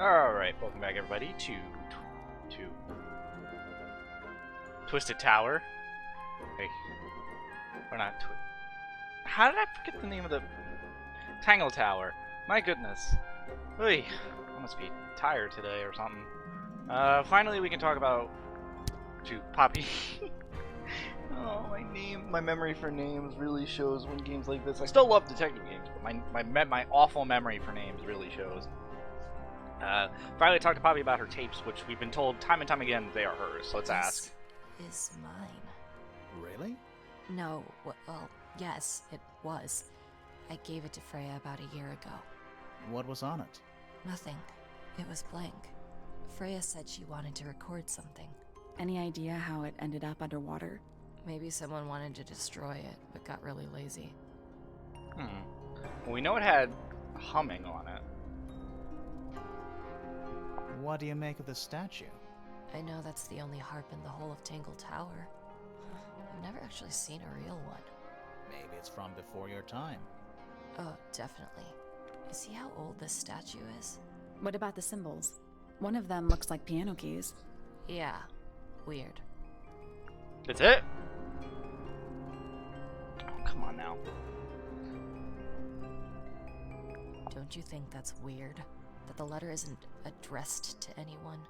Alright, welcome back everybody to Twisted Tower. Hey, or not how did I forget the name of the... Tangle Tower. My goodness. Oy, I must be tired today or something. Finally we can talk about... Poppy. Oh, my memory for names really shows when games like this. I still love detective games, but my awful memory for names really shows. Finally talked to Poppy about her tapes, which we've been told time and time again they are hers, so let's ask. This is mine. Really? No, well, yes, it was. I gave it to Freya about a year ago. What was on it? Nothing. It was blank. Freya said she wanted to record something. Any idea how it ended up underwater? Maybe someone wanted to destroy it, but got really lazy. Well, we know it had humming on it. What do you make of the statue? I know that's the only harp in the whole of Tangle Tower. I've never actually seen a real one. Maybe it's from before your time. Oh, definitely. You see how old this statue is? What about the symbols? One of them looks like piano keys. Yeah, weird. That's it? Oh, come on now. Don't you think that's weird? That the letter isn't addressed to anyone,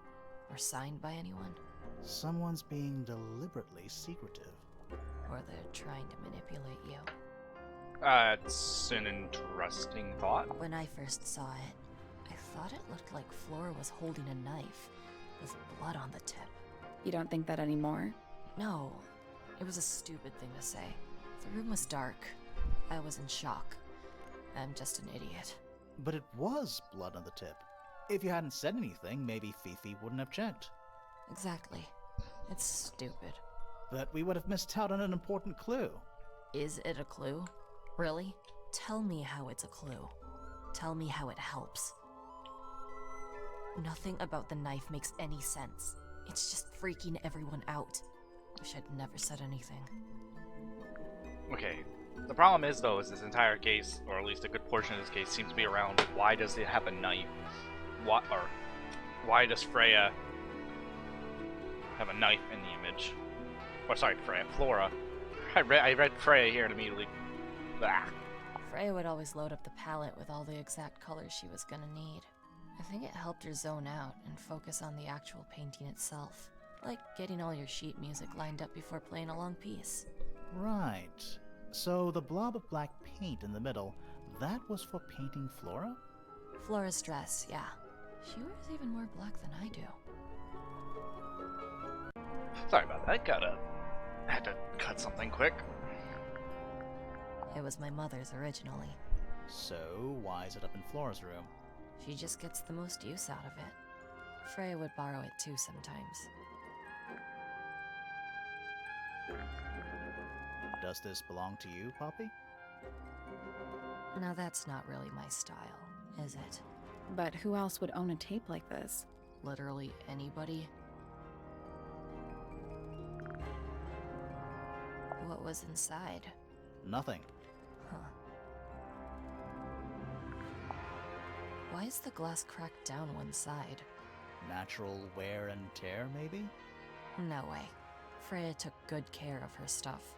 or signed by anyone? Someone's being deliberately secretive. Or they're trying to manipulate you. It's an interesting thought. When I first saw it, I thought it looked like Flora was holding a knife, with blood on the tip. You don't think that anymore? No, it was a stupid thing to say. The room was dark. I was in shock. I'm just an idiot. But it was blood on the tip. If you hadn't said anything, maybe Fifi wouldn't have checked. Exactly. It's stupid. But we would have missed out on an important clue. Is it a clue? Really? Tell me how it's a clue. Tell me how it helps. Nothing about the knife makes any sense. It's just freaking everyone out. Wish I'd never said anything. Okay, the problem is though, is this entire case, or at least a good portion of this case, seems to be around why does it have a knife? Why does Freya have a knife in the image? Or sorry, Flora. I read Freya here and immediately... Ah. Freya would always load up the palette with all the exact colors she was gonna need. I think it helped her zone out and focus on the actual painting itself. Like getting all your sheet music lined up before playing a long piece. Right. So the blob of black paint in the middle, that was for painting Flora? Flora's dress, yeah. She wears even more black than I do. Sorry about that, had to cut something quick. It was my mother's originally. So why is it up in Flora's room? She just gets the most use out of it. Freya would borrow it too sometimes. Does this belong to you, Poppy? Now that's not really my style, is it? But who else would own a tape like this? Literally anybody? What was inside? Nothing. Huh. Why is the glass cracked down one side? Natural wear and tear, maybe? No way. Freya took good care of her stuff.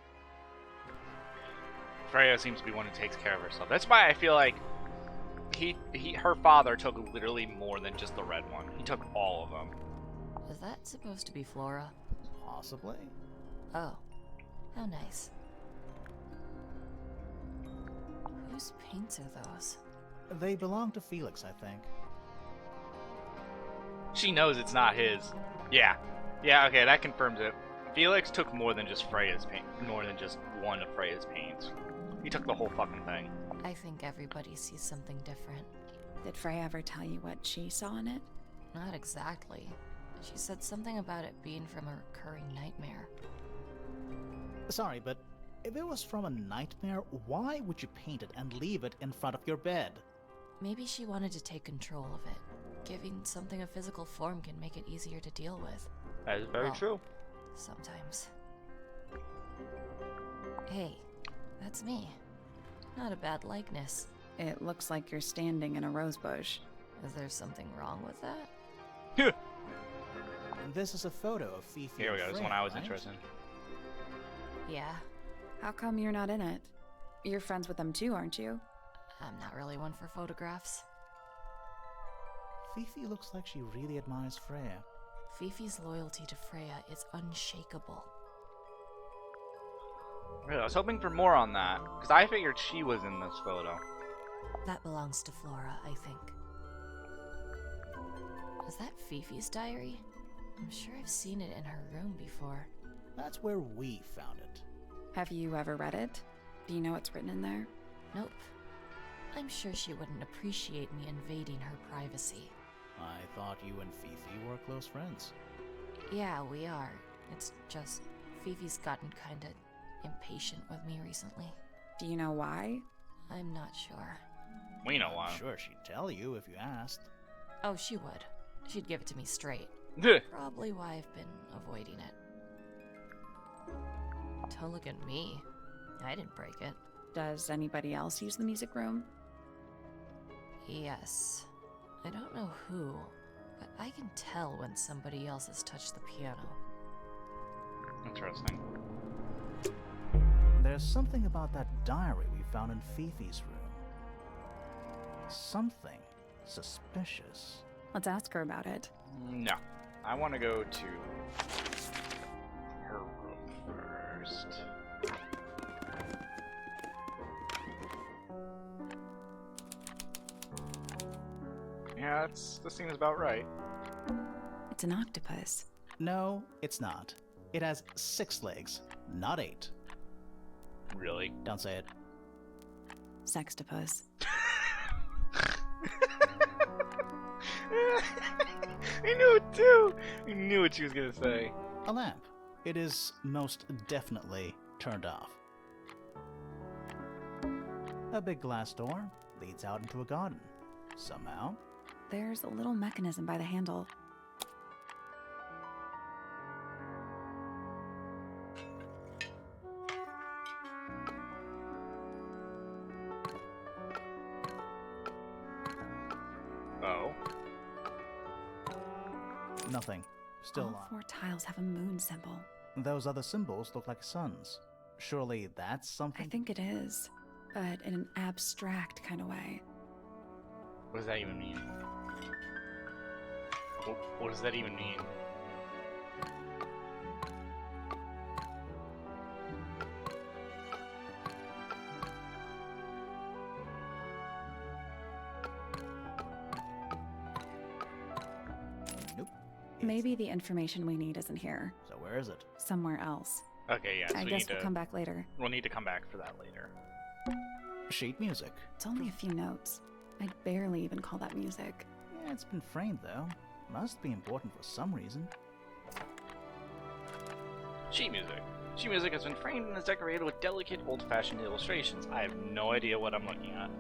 Freya seems to be one who takes care of herself. That's why I feel like her father took literally more than just the red one. He took all of them. Is that supposed to be Flora? Possibly. Oh. How nice. Whose paints are those? They belong to Felix, I think. She knows it's not his. Yeah, okay, that confirms it. Felix took more than just Freya's paint, more than just one of Freya's paints. He took the whole fucking thing. I think everybody sees something different. Did Freya ever tell you what she saw in it? Not exactly. She said something about it being from a recurring nightmare. Sorry, but if it was from a nightmare, why would you paint it and leave it in front of your bed? Maybe she wanted to take control of it. Giving something a physical form can make it easier to deal with. That is very true. Sometimes. Hey, that's me. Not a bad likeness. It looks like you're standing in a rose bush. Is there something wrong with that? This is a photo of Fifi. Here we go. and This Freya, one I was right? interested in. Yeah, How come you're not in it? You're friends with them too, aren't you? I'm not really one for photographs. Fifi looks like she really admires Freya. Fifi's loyalty to Freya is unshakable. Really, I was hoping for more on that, because I figured she was in this photo. That belongs to Flora, I think. Is that Fifi's diary? I'm sure I've seen it in her room before. That's where we found it. Have you ever read it? Do you know what's written in there? Nope. I'm sure she wouldn't appreciate me invading her privacy. I thought you and Fifi were close friends. Yeah, we are. It's just Fifi's gotten kinda impatient with me recently. Do you know why? I'm not sure. We know why. I'm sure she'd tell you if you asked. Oh, she would. She'd give it to me straight. Probably why I've been avoiding it. Don't look at me. I didn't break it. Does anybody else use the music room? Yes. I don't know who, but I can tell when somebody else has touched the piano. Interesting. There's something about that diary we found in Fifi's room. Something suspicious. Let's ask her about it. No. I want to go to her room first. Yeah, this seems about right. It's an octopus. No, it's not. It has 6 legs, not 8. Really? Don't say it. Sextopus. I knew it too! I knew what she was gonna say. A lamp. It is most definitely turned off. A big glass door leads out into a garden. Somehow. There's a little mechanism by the handle. Oh. Nothing. Still All on. 4 tiles have a moon symbol. Those other symbols look like suns. Surely that's I something? think it is, but in an abstract kind of way. What does that even mean? What does that even mean? Nope. Maybe the information we need isn't here. So where is it? Somewhere else. Okay, yeah, so I we guess need we'll to come back later. we'll need to come back for that later. Sheet music. It's only a few notes. I'd barely even call that music. Yeah, it's been framed though. Must be important for some reason. Sheet music. Sheet music has been framed and is decorated with delicate, old-fashioned illustrations. I have no idea what I'm looking at.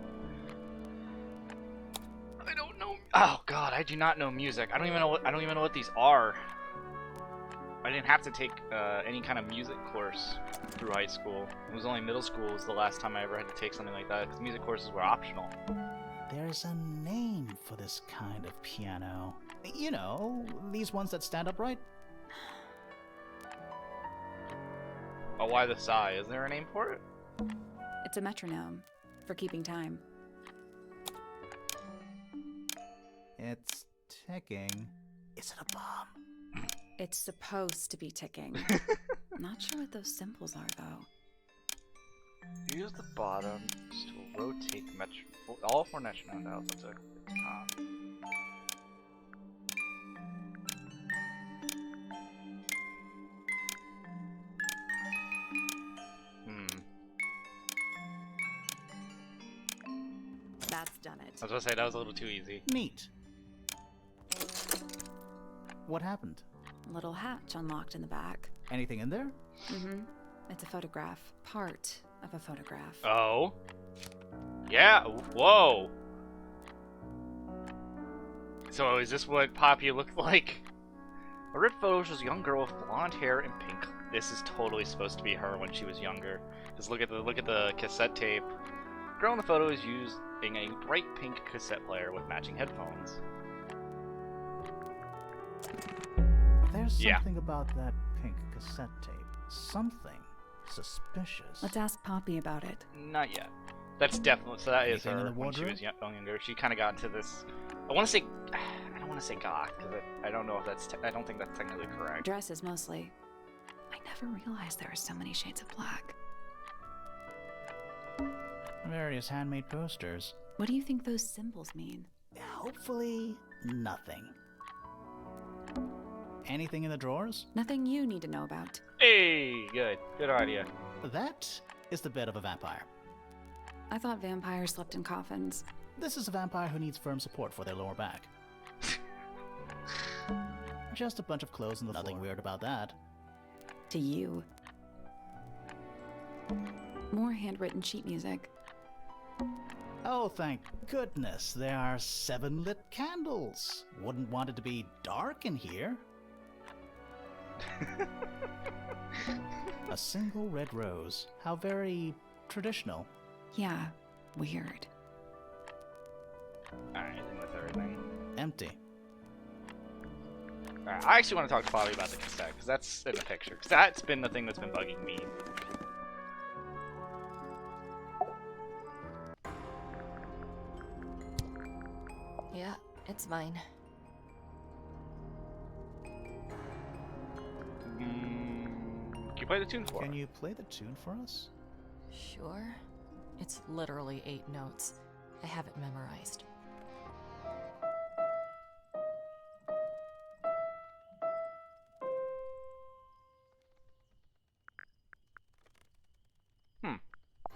I don't know. Oh God, I do not know music. I don't even know what these are. I didn't have to take any kind of music course through high school. It was only middle school was the last time I ever had to take something like that, because music courses were optional. There's a name for this kind of piano. You know, these ones that stand upright? Oh, why the sigh? Is there a name for it? It's a metronome for keeping time. It's ticking. Is it a bomb? It's supposed to be ticking. Not sure what those symbols are, though. Use the bottom to rotate the all 4 metronome dials up to the top. That's done it. I was gonna say that was a little too easy. Neat. What happened? A little hatch unlocked in the back. Anything in there? Mm-hmm. It's a photograph. Part of a photograph. Oh. Yeah. Whoa. So is this what Poppy looked like? A red photo shows a young girl with blonde hair and pink. This is totally supposed to be her when she was younger. Just look at the cassette tape. The girl in the photo is in a bright pink cassette player with matching headphones. There's Yeah. something about that pink cassette tape. Something suspicious. Let's ask Poppy about it. Not yet. That's definitely, so that is Anything in her the when she wardrobe? was younger. She kind of got into this, I want to say, I don't want to say goth, because I don't know if that's, I don't think that's technically correct. Dresses mostly. I never realized there were so many shades of black. Various handmade posters. What do you think those symbols mean? Hopefully, nothing. Anything in the drawers? Nothing you need to know about. Hey, good idea. That is the bed of a vampire. I thought vampires slept in coffins. This is a vampire who needs firm support for their lower back. Just a bunch of clothes on the floor. Nothing weird about that. To you. More handwritten sheet music. Oh, thank goodness, there are 7 lit candles. Wouldn't want it to be dark in here. A single red rose. How very traditional. Yeah, weird. Alright, I think that's everything. Empty. Alright, I actually want to talk to Bobby about the cassette, because that's in the picture. Because that's been the thing that's been bugging me. Yeah, it's mine. Can you play the tune for Can me? you play the tune for us? Sure. It's literally 8 notes. I have it memorized.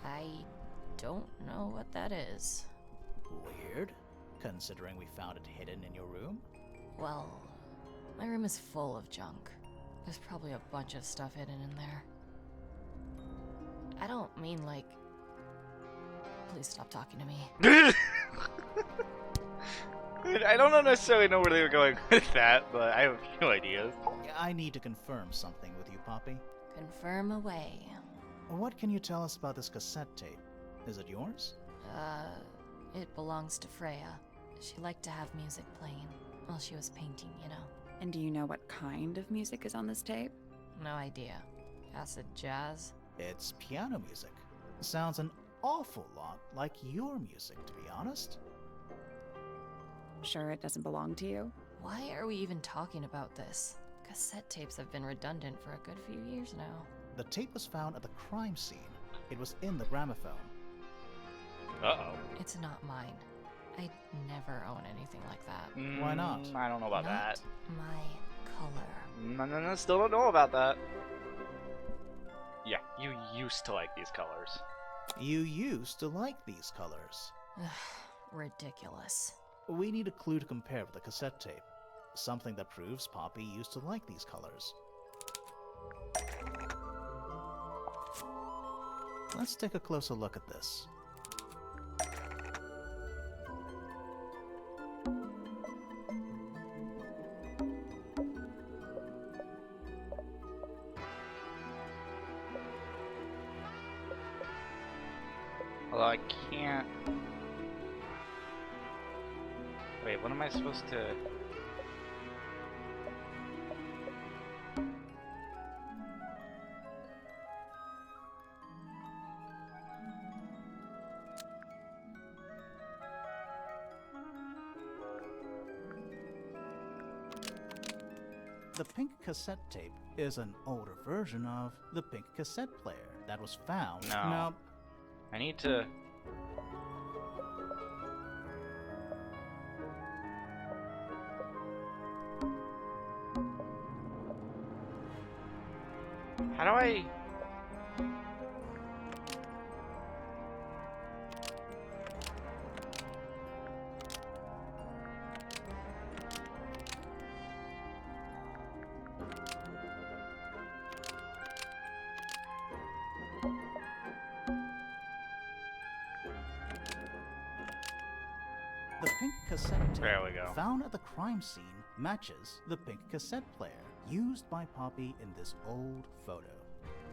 I don't know what that is. Weird, considering we found it hidden in your room. Well, my room is full of junk. There's probably a bunch of stuff hidden in there. I don't mean like... Please stop talking to me. I don't necessarily know where they were going with that, but I have a few ideas. I need to confirm something with you, Poppy. Confirm away. What can you tell us about this cassette tape? Is it yours? It belongs to Freya. She liked to have music playing while she was painting, you know. And do you know what kind of music is on this tape? No idea. Acid jazz? It's piano music. Sounds an awful lot like your music, to be honest. Sure it doesn't belong to you? Why are we even talking about this? Cassette tapes have been redundant for a good few years now. The tape was found at the crime scene. It was in the gramophone. Uh-oh. It's not mine. I'd never own anything like that. Why not? I don't know about Not that. my color. No, still don't know about that. Yeah, you used to like these colors. You used to like these colors. Ridiculous. We need a clue to compare with the cassette tape. Something that proves Poppy used to like these colors. Let's take a closer look at this. Although I can't... Wait, what am I supposed to... The pink cassette tape is an older version of the pink cassette player that was found. No. Now, I need to... How do I... the pink cassette tape There we go. found at the crime scene matches the pink cassette player used by Poppy in this old photo.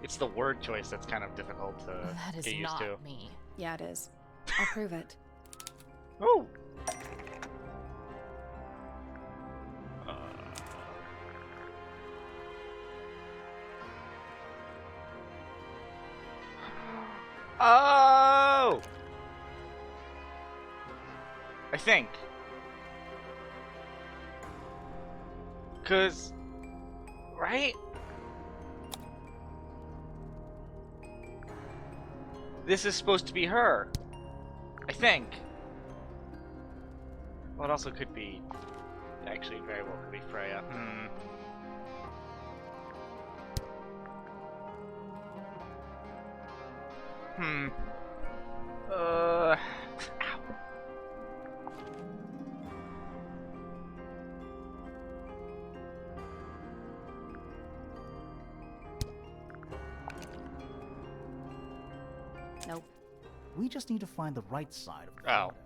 It's the word choice that's kind of difficult to That is get used not to. me. Yeah, it is. I'll prove it. Oh! Oh! I think. 'Cause... Right? This is supposed to be her. I think. Well, it also could be... Actually, very well could be Freya. Ow. Nope. We just need to find the right side of the Oh. photo.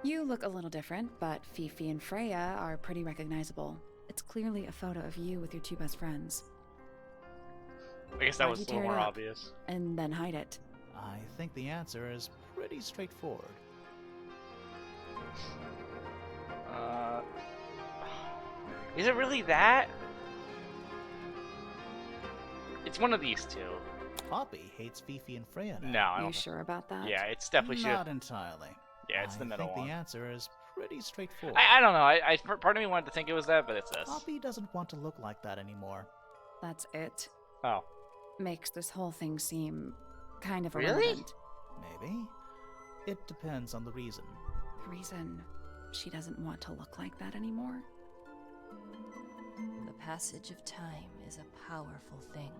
You look a little different, but Fifi and Freya are pretty recognizable. It's clearly a photo of you with your two best friends. I guess that Why'd was you a little tear it more up? obvious. And then hide it. I think the answer is pretty straightforward. Is it really that? It's one of these two. Poppy hates Fifi and Freya now. No, I You don't. sure about that? Yeah, it's definitely Not should. entirely. Yeah, it's the middle I think one. the answer is pretty straightforward. I don't know. Part of me wanted to think it was that, but it's this. Poppy doesn't want to look like that anymore. That's it. Oh. Makes this whole thing seem kind of Really? irrelevant. Maybe. It depends on the reason. The reason she doesn't want to look like that anymore? The passage of time is a powerful thing.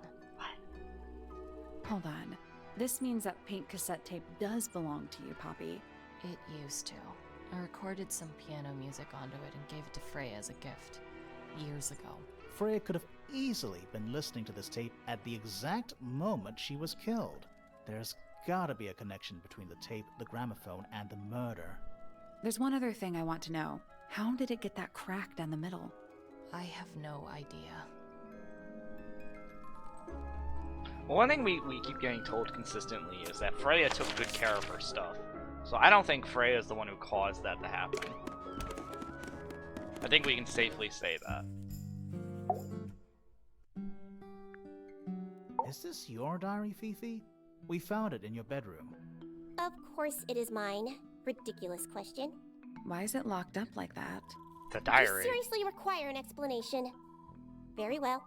Hold on. This means that pink cassette tape does belong to you, Poppy. It used to. I recorded some piano music onto it and gave it to Freya as a gift. Years ago. Freya could have easily been listening to this tape at the exact moment she was killed. There's gotta be a connection between the tape, the gramophone, and the murder. There's one other thing I want to know. How did it get that crack down the middle? I have no idea. Well, one thing we keep getting told consistently is that Freya took good care of her stuff. So I don't think Freya is the one who caused that to happen. I think we can safely say that. Is this your diary, Fifi? We found it in your bedroom. Of course it is mine. Ridiculous question. Why is it locked up like that? The Do diary. you seriously require an explanation? Very well.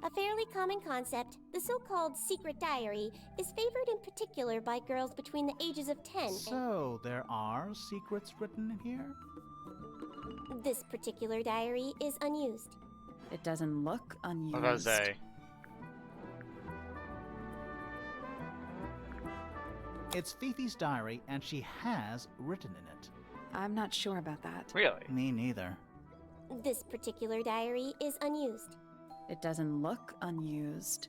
A fairly common concept, the so-called secret diary, is favored in particular by girls between the ages of 10 and... So, there are secrets written in here? This particular diary is unused. It doesn't look unused. I was about to say. It's Fifi's diary, and she has written in it. I'm not sure about that. Really? Me neither. This particular diary is unused. It doesn't look unused.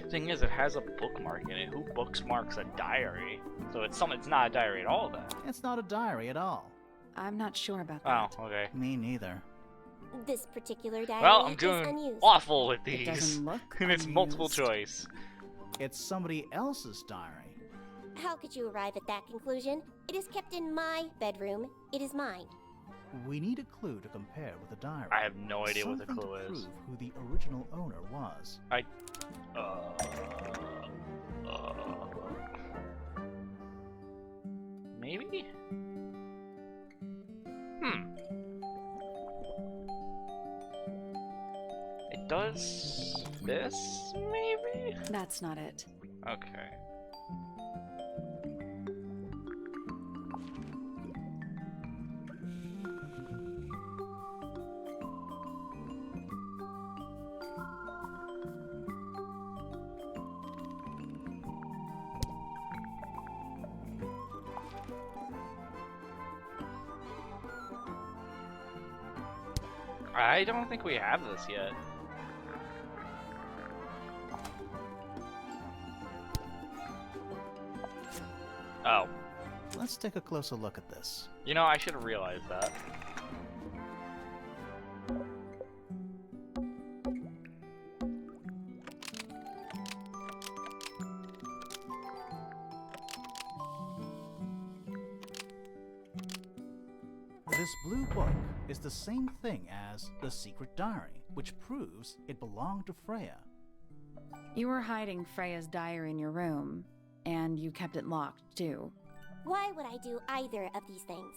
Thing is, it has a bookmark in it. Who bookmarks a diary? So it's not a diary at all then. It's not a diary at all. I'm not sure about Oh, that. okay. Me neither. This particular diary Well, I'm is doing unused. awful with It these. doesn't look And it's multiple unused. choice. It's somebody else's diary. How could you arrive at that conclusion? It is kept in my bedroom. It is mine. We need a clue to compare with the diary. I have no idea what the Something clue to is. prove who the original owner was. Maybe? It does this, maybe? That's not it. Okay. I don't think we have this yet. Oh. Let's take a closer look at this. You know, I should have realized that. This blue book is the same thing as the secret diary, which proves it belonged to Freya. You were hiding Freya's diary in your room, and you kept it locked, too. Why would I do either of these things?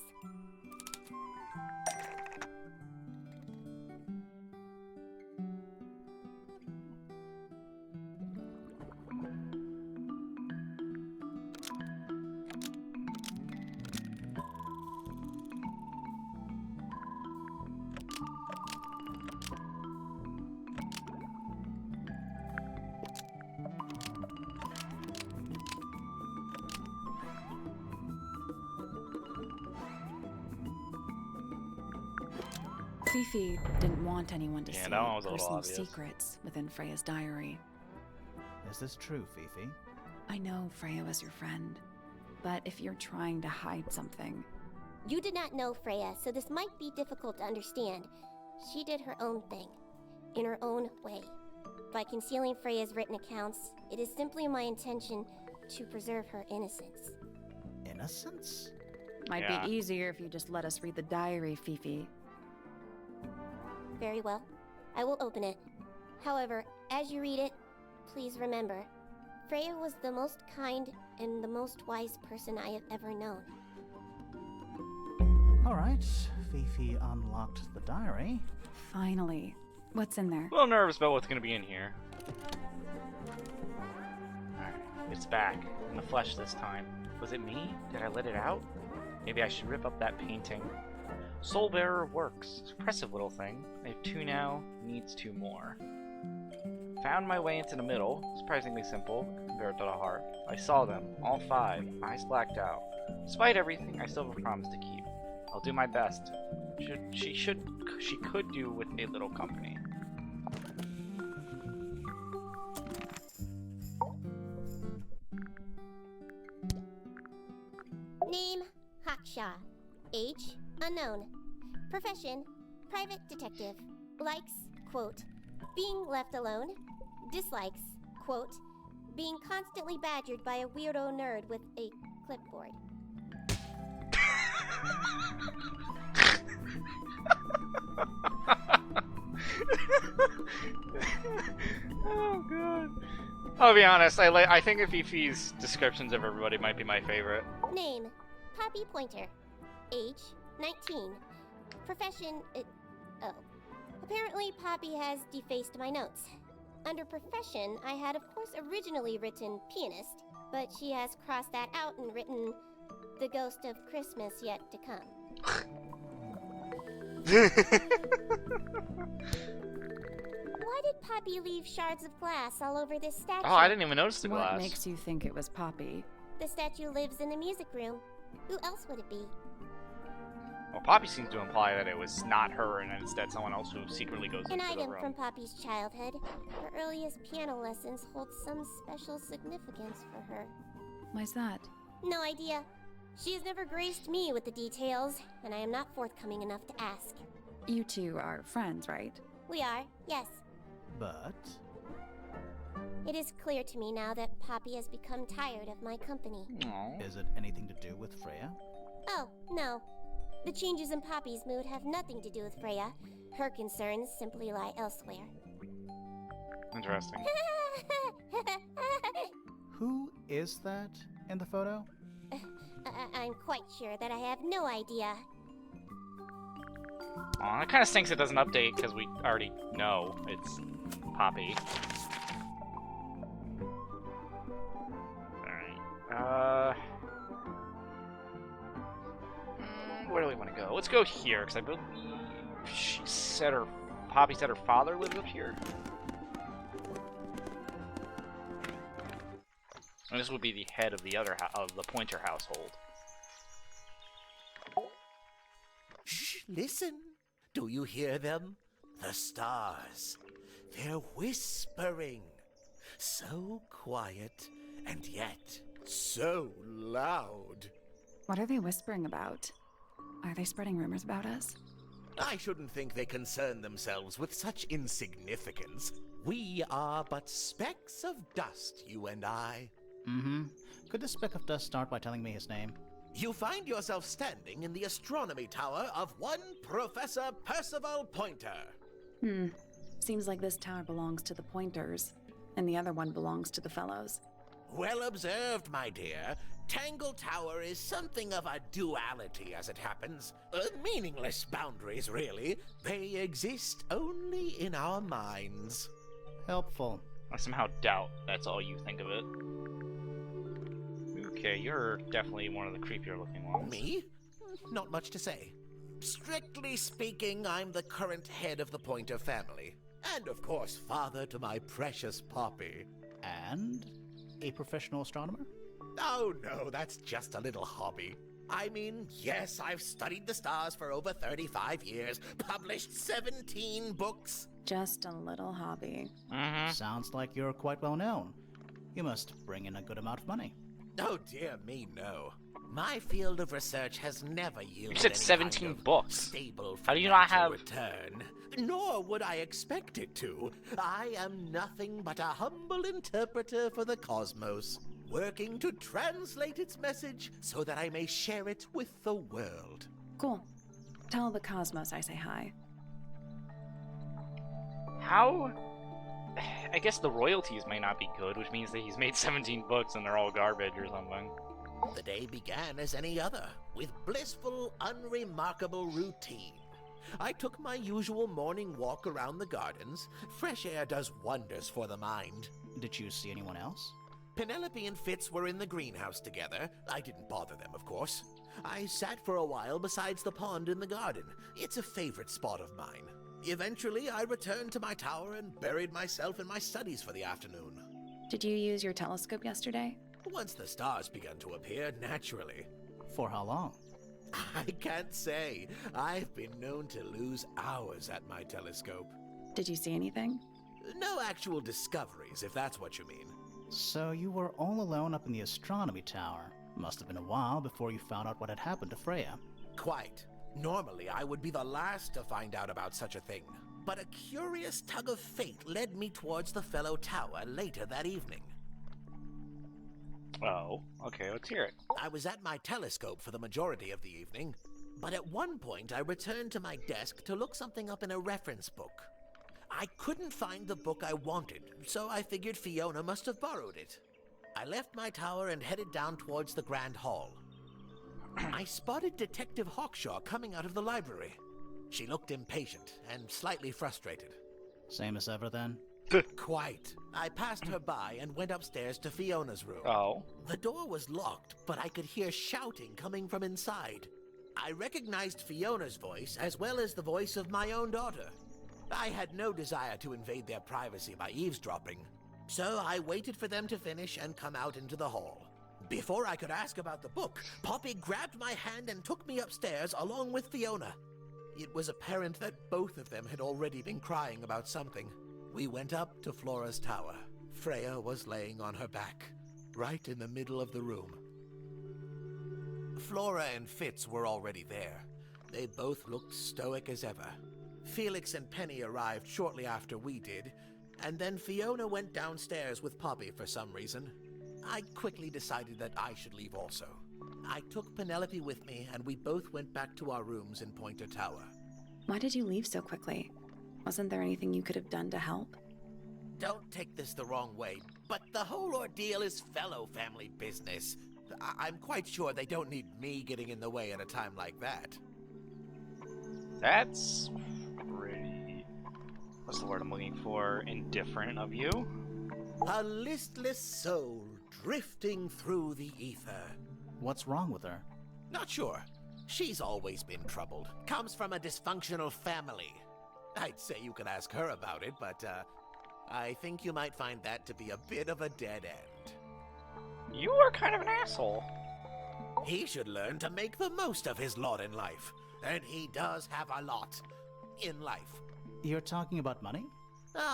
Fifi didn't want anyone to Yeah, see that one was a little personal obvious. secrets within Freya's diary. Is this true, Fifi? I know Freya was your friend, but if you're trying to hide something, You did not know Freya, so this might be difficult to understand. She did her own thing, in her own way. By concealing Freya's written accounts, it is simply my intention to preserve her innocence. Innocence? might Yeah. be easier if you just let us read the diary, Fifi. Very well. I will open it. However, as you read it, please remember, Freya was the most kind and the most wise person I have ever known. Alright, Fifi unlocked the diary. Finally. What's in there? A little nervous about what's gonna be in here. Alright, it's back. In the flesh this time. Was it me? Did I let it out? Maybe I should rip up that painting. Soulbearer works. Impressive little thing. I have 2 now, needs 2 more. Found my way into the middle. Surprisingly simple compared to the heart. I saw them, all 5, eyes blacked out. Despite everything, I still have a promise to keep. I'll do my best. She could do with a little company. Name, Haksha. Age, unknown. Profession, private detective. Likes, quote, being left alone. Dislikes, quote, being constantly badgered by a weirdo nerd with a clipboard. Oh god. I'll be honest, I think Fifi's descriptions of everybody might be my favorite. Name, Poppy Pointer. Age, 19. Profession, oh. Apparently Poppy has defaced my notes. Under profession, I had of course originally written pianist, but she has crossed that out and written the ghost of Christmas yet to come. Why did Poppy leave shards of glass all over this statue? Oh, I didn't even notice the What glass. makes you think it was Poppy? The statue lives in the music room. Who else would it be? Well, Poppy seems to imply that it was not her and instead someone else who secretly goes An into the item room. from Poppy's childhood. Her earliest piano lessons hold some special significance for her. Why's that? No idea. She has never graced me with the details, and I am not forthcoming enough to ask. You two are friends, right? We are, yes. But It is clear to me now that Poppy has become tired of my company. Aw. is it anything to do with Freya? Oh, no. The changes in Poppy's mood have nothing to do with Freya. Her concerns simply lie elsewhere. Interesting. Who is that in the photo? I'm quite sure that I have no idea. Aw, it kind of stinks it doesn't update because we already know it's Poppy. Alright. Where do we want to go? Let's go here, because I believe Poppy said her father lives up here. And this would be the head of the other of the Pointer household. Shh, listen. Do you hear them? The stars. They're whispering. So quiet, and yet so loud. What are they whispering about? Are they spreading rumors about us? I shouldn't think they concern themselves with such insignificance. We are but specks of dust, you and I. Mm-hmm. Could this speck of dust start by telling me his name? You find yourself standing in the astronomy tower of one Professor Percival Pointer. Seems like this tower belongs to the Pointers, and the other one belongs to the Fellows. Well observed, my dear. Tangle Tower is something of a duality as it happens. Meaningless boundaries, really. They exist only in our minds. Helpful. I somehow doubt that's all you think of it. Okay, you're definitely one of the creepier looking ones. Me? Not much to say. Strictly speaking, I'm the current head of the Pointer family. And of course, father to my precious Poppy. And a professional astronomer? Oh no, that's just a little hobby. I mean, yes, I've studied the stars for over 35 years, published 17 books. Just a little hobby. Sounds like you're quite well known. You must bring in a good amount of money. Oh dear me, no. My field of research has never yielded You said any 17 kind of books. Stable How do you not financial have- return. Nor would I expect it to. I am nothing but a humble interpreter for the cosmos, working to translate its message so that I may share it with the world. Cool. Tell the Cosmos I say hi. How? I guess the royalties may not be good, which means that he's made 17 books and they're all garbage or something. The day began as any other, with blissful, unremarkable routine. I took my usual morning walk around the gardens. Fresh air does wonders for the mind. Did you see anyone else? Penelope and Fitz were in the greenhouse together. I didn't bother them, of course. I sat for a while besides the pond in the garden. It's a favorite spot of mine. Eventually, I returned to my tower and buried myself in my studies for the afternoon. Did you use your telescope yesterday? Once the stars began to appear, naturally. For how long? I can't say. I've been known to lose hours at my telescope. Did you see anything? No actual discoveries, if that's what you mean. So you were all alone up in the astronomy tower. Must have been a while before you found out what had happened to Freya. Quite. Normally, I would be the last to find out about such a thing. But a curious tug of fate led me towards the fellow tower later that evening. Oh, okay, let's hear it. I was at my telescope for the majority of the evening, but at one point I returned to my desk to look something up in a reference book. I couldn't find the book I wanted, so I figured Fiona must have borrowed it. I left my tower and headed down towards the Grand Hall. I spotted Detective Hawkshaw coming out of the library. She looked impatient and slightly frustrated. Same as ever then? Quite. I passed her by and went upstairs to Fiona's room. Oh. The door was locked, but I could hear shouting coming from inside. I recognized Fiona's voice as well as the voice of my own daughter. I had no desire to invade their privacy by eavesdropping, so I waited for them to finish and come out into the hall. Before I could ask about the book, Poppy grabbed my hand and took me upstairs along with Fiona. It was apparent that both of them had already been crying about something. We went up to Flora's tower. Freya was laying on her back, right in the middle of the room. Flora and Fitz were already there. They both looked stoic as ever. Felix and Penny arrived shortly after we did, and then Fiona went downstairs with Poppy for some reason. I quickly decided that I should leave also. I took Penelope with me, and we both went back to our rooms in Pointer Tower. Why did you leave so quickly? Wasn't there anything you could have done to help? Don't take this the wrong way, but the whole ordeal is fellow family business. I'm quite sure they don't need me getting in the way at a time like that. That's pretty... What's the word I'm looking for? Indifferent of you? A listless soul drifting through the ether. What's wrong with her? Not sure. She's always been troubled. Comes from a dysfunctional family. I'd say you could ask her about it, but I think you might find that to be a bit of a dead end. You are kind of an asshole. He should learn to make the most of his lot in life. And he does have a lot in life. You're talking about money?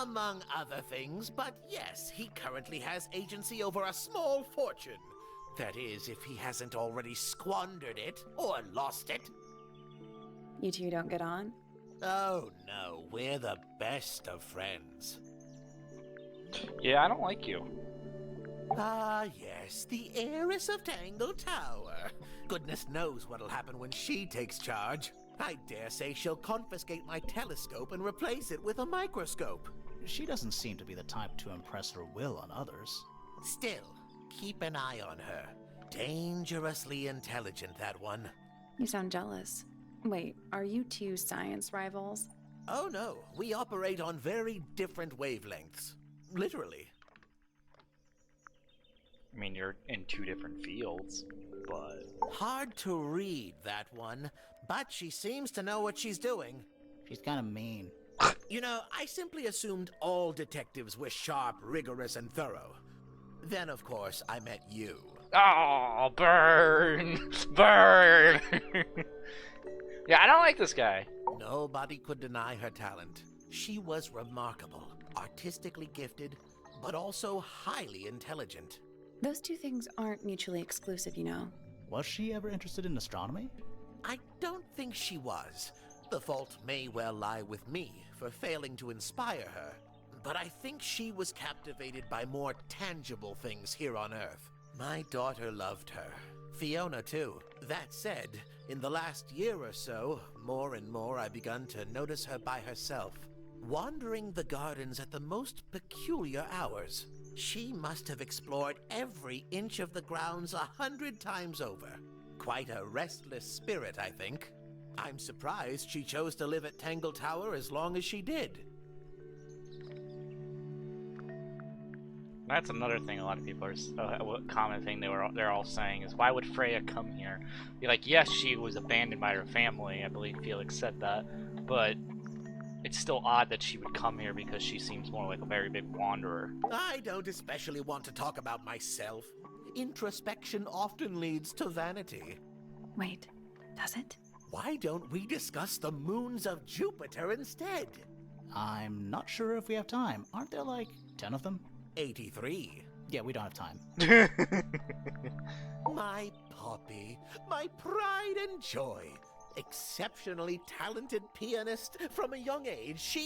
Among other things, but yes, he currently has agency over a small fortune. That is, if he hasn't already squandered it or lost it. You two don't get on? Oh no, we're the best of friends. Yeah, I don't like you. Ah, yes, the heiress of Tangle Tower. Goodness knows what'll happen when she takes charge. I dare say she'll confiscate my telescope and replace it with a microscope. She doesn't seem to be the type to impress her will on others. Still, keep an eye on her. Dangerously intelligent, that one. You sound jealous. Wait, are you two science rivals? Oh no, we operate on very different wavelengths. Literally. I mean, you're in 2 different fields, but... Hard to read, that one, but she seems to know what she's doing. She's kind of mean. You know, I simply assumed all detectives were sharp, rigorous, and thorough. Then, of course, I met you. Oh, burn! Burn! Yeah, I don't like this guy. Nobody could deny her talent. She was remarkable, artistically gifted, but also highly intelligent. Those two things aren't mutually exclusive, you know. Was she ever interested in astronomy? I don't think she was. The fault may well lie with me for failing to inspire her. But I think she was captivated by more tangible things here on Earth. My daughter loved her. Fiona, too. That said, in the last year or so, more and more I've begun to notice her by herself, wandering the gardens at the most peculiar hours. She must have explored every inch of the grounds 100 times over. Quite a restless spirit, I think. I'm surprised she chose to live at Tangle Tower as long as she did. That's another thing a lot of people are, a common thing they're all saying is, why would Freya come here? Be like, yes, she was abandoned by her family, I believe Felix said that, but it's still odd that she would come here because she seems more like a very big wanderer. I don't especially want to talk about myself. Introspection often leads to vanity. Wait, does it? Why don't we discuss the moons of Jupiter instead? I'm not sure if we have time. Aren't there like 10 of them? 83. Yeah, we don't have time. My Poppy, my pride and joy. Exceptionally talented pianist from a young age.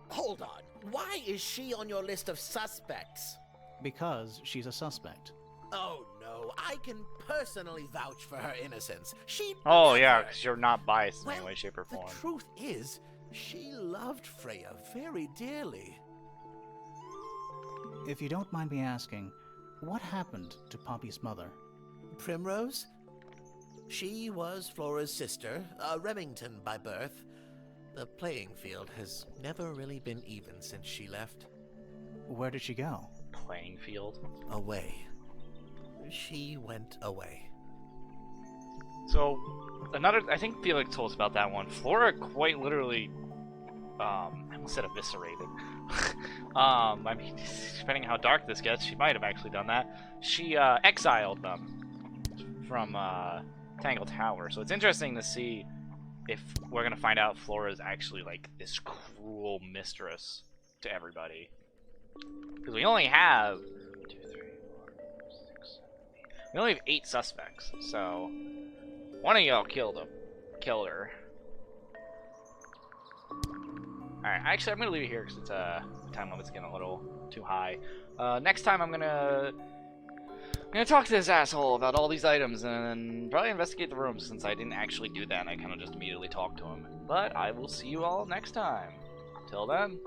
Hold on. Why is she on your list of suspects? Because she's a suspect. Oh no, I can personally vouch for her innocence. Oh never- yeah, because you're not biased in Well, any way, shape, or form. the truth is, she loved Freya very dearly. If you don't mind me asking, what happened to Poppy's mother? Primrose? She was Flora's sister, a Remington by birth. The playing field has never really been even since she left. Where did she go? Playing field. Away. She went away. So, I think Felix told us about that one. Flora quite literally, I almost said eviscerated. I mean, depending how dark this gets, she might have actually done that. She, exiled them from, Tangle Tower. So it's interesting to see if we're gonna find out Flora is actually, like, this cruel mistress to everybody. Because we only have 1, 2, 3, 4, 5, 6, 7, 8. We only have 8 suspects, so one of y'all killed her. Alright, actually I'm gonna leave it here because it's the time limit's getting a little too high. Next time I'm gonna talk to this asshole about all these items and probably investigate the rooms, since I didn't actually do that and I kind of just immediately talked to him. But I will see you all next time. Till then.